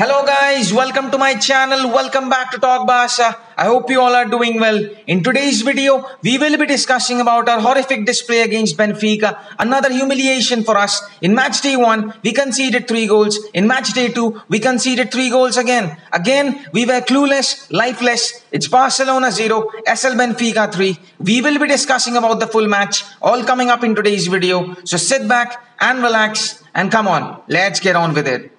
Hello guys, welcome to my channel. Welcome back to Talk Basha. I hope you all are doing well. In today's video, we will be discussing about our horrific display against Benfica. Another humiliation for us. In match day 1, we conceded 3 goals. In match day 2, we conceded 3 goals again. Again, we were clueless, lifeless. It's Barcelona 0, SL Benfica 3. We will be discussing about the full match, all coming up in today's video. So sit back and relax and come on, let's get on with it.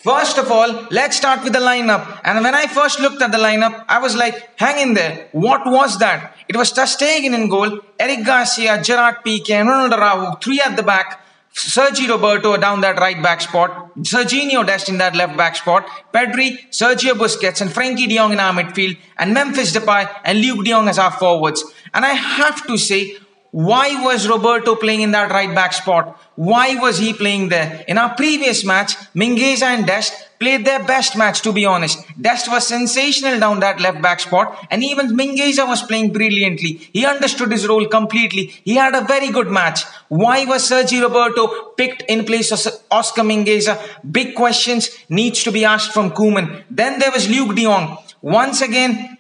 First of all, let's start with the lineup. And when I first looked at the lineup, I was like, hang in there. What was that? It was Ter Stegen in goal, Eric Garcia, Gerard Piqué, and Ronald Araujo, 3 at the back. Sergi Roberto down that right back spot. Serginho Dest in that left back spot. Pedri, Sergio Busquets, and Frenkie de Jong in our midfield. And Memphis Depay and Luke de Jong as our forwards. And I have to say, why was Roberto playing in that right back spot? Why was he playing there? In our previous match, Mingueza and Dest played their best match, to be honest. Dest was sensational down that left back spot, and even Mingueza was playing brilliantly. He understood his role completely. He had a very good match. Why was Sergi Roberto picked in place of Oscar Mingueza? Big questions needs to be asked from Koeman. Then there was Luke de Jong. Once again,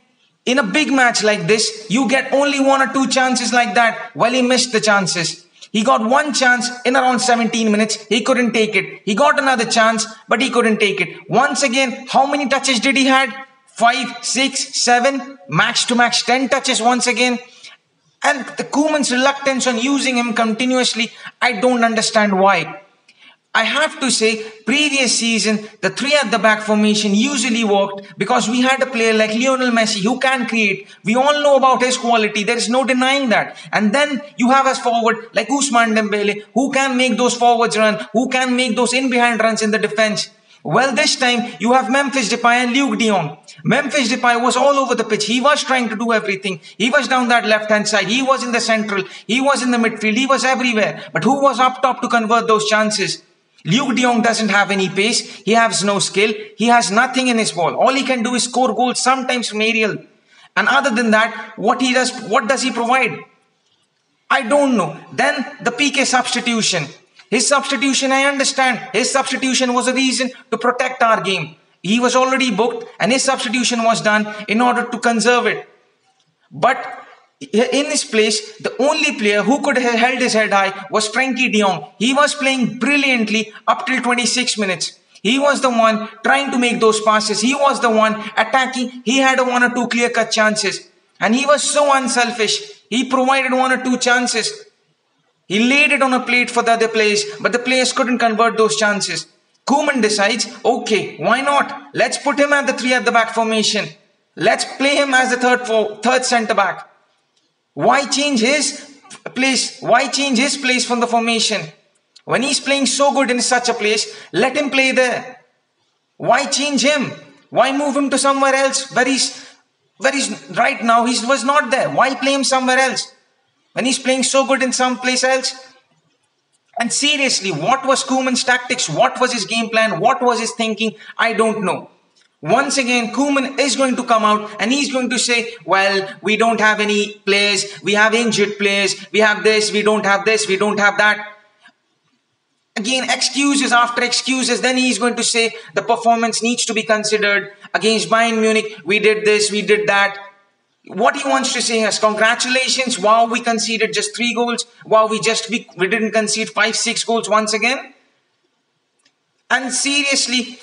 in a big match like this, you get only 1 or 2 chances like that. Well, he missed the chances. He got 1 chance in around 17 minutes. He couldn't take it. He got another chance, but he couldn't take it. Once again, how many touches did he had? 5, 6, 7, max to max 10 touches once again. And the Koeman's reluctance on using him continuously, I don't understand why. I have to say, previous season, the 3 at the back formation usually worked because we had a player like Lionel Messi who can create. We all know about his quality. There is no denying that. And then you have as forward like Ousmane Dembele who can make those forwards run, who can make those in-behind runs in the defense. Well, this time you have Memphis Depay and Luke de Jong. Memphis Depay was all over the pitch. He was trying to do everything. He was down that left-hand side. He was in the central. He was in the midfield. He was everywhere. But who was up top to convert those chances? Luke de Jong doesn't have any pace. He has no skill. He has nothing in his ball. All he can do is score goals, sometimes from aerial. And other than that, what does he provide? I don't know. Then the Piqué substitution. His substitution, I understand. His substitution was a reason to protect our game. He was already booked and his substitution was done in order to conserve it. But in his place, the only player who could have held his head high was Frenkie de Jong. He was playing brilliantly up till 26 minutes. He was the one trying to make those passes. He was the one attacking. He had 1 or 2 clear-cut chances. And he was so unselfish. He provided 1 or 2 chances. He laid it on a plate for the other players, but the players couldn't convert those chances. Koeman decides, okay, why not? Let's put him at the 3 at the back formation. Let's play him as the third centre-back. Why change his place? Why change his place from the formation? When he's playing so good in such a place, let him play there. Why change him? Why move him to somewhere else where he's right now he was not there? Why play him somewhere else when he's playing so good in some place else? And seriously, what was Koeman's tactics? What was his game plan? What was his thinking? I don't know. Once again, Koeman is going to come out and he's going to say, well, we don't have any players, we have injured players, we have this, we don't have this, we don't have that. Again, excuses after excuses. Then he's going to say the performance needs to be considered. Against Bayern Munich, we did this, we did that. What he wants to say is, congratulations, wow, we conceded just 3 goals. Wow, we didn't concede 5, 6 goals once again. And seriously,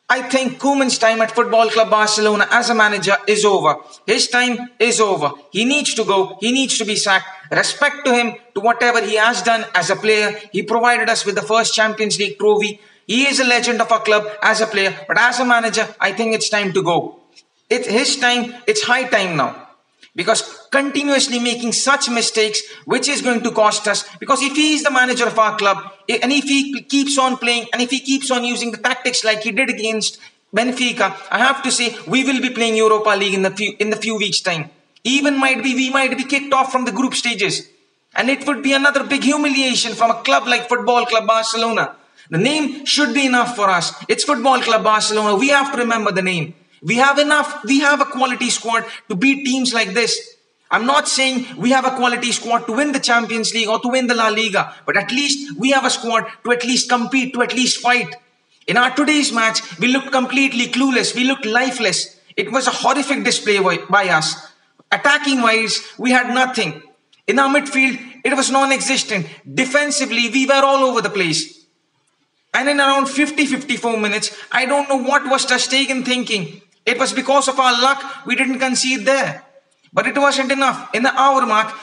I think Koeman's time at Football Club Barcelona as a manager is over. His time is over. He needs to go. He needs to be sacked. Respect to him, to whatever he has done as a player. He provided us with the first Champions League trophy. He is a legend of our club as a player. But as a manager, I think it's time to go. It's his time. It's high time now. Because continuously making such mistakes, which is going to cost us. Because if he is the manager of our club, and if he keeps on playing, and if he keeps on using the tactics like he did against Benfica, I have to say, we will be playing Europa League in the few weeks' time. Even we might be kicked off from the group stages. And it would be another big humiliation from a club like Football Club Barcelona. The name should be enough for us. It's Football Club Barcelona. We have to remember the name. We have a quality squad to beat teams like this. I'm not saying we have a quality squad to win the Champions League or to win the La Liga, but at least we have a squad to at least compete, to at least fight. In our today's match, we looked completely clueless. We looked lifeless. It was a horrific display by us. Attacking wise, we had nothing. In our midfield, it was non-existent. Defensively, we were all over the place. And in around 54 minutes, I don't know what was Ter Stegen thinking. It was because of our luck we didn't concede there. But it wasn't enough. In the hour mark,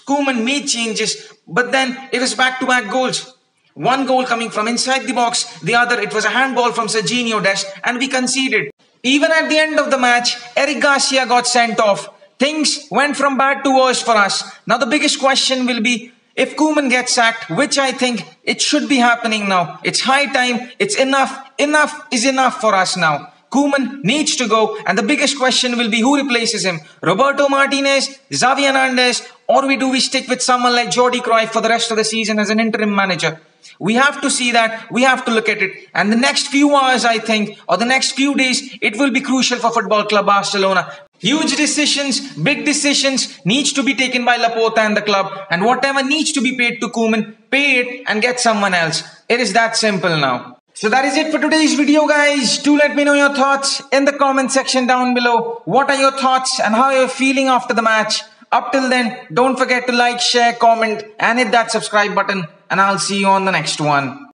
Koeman made changes, but then it was back-to-back goals. One goal coming from inside the box, the other it was a handball from Serginho Dest, and we conceded. Even at the end of the match, Eric Garcia got sent off. Things went from bad to worse for us. Now the biggest question will be, if Koeman gets sacked, which I think it should be happening now. It's high time, it's enough. Enough is enough for us now. Koeman needs to go, and the biggest question will be who replaces him. Roberto Martinez, Xavi Hernandez, or do we stick with someone like Jordi Cruyff for the rest of the season as an interim manager? We have to see that, we have to look at it. And the next few hours, I think, or the next few days, it will be crucial for Football Club Barcelona. Huge decisions, big decisions needs to be taken by Laporta and the club. And whatever needs to be paid to Koeman, pay it and get someone else. It is that simple now. So that is it for today's video, guys. Do let me know your thoughts in the comment section down below. What are your thoughts and how you're feeling after the match? Up till then, don't forget to like, share, comment and hit that subscribe button. And I'll see you on the next one.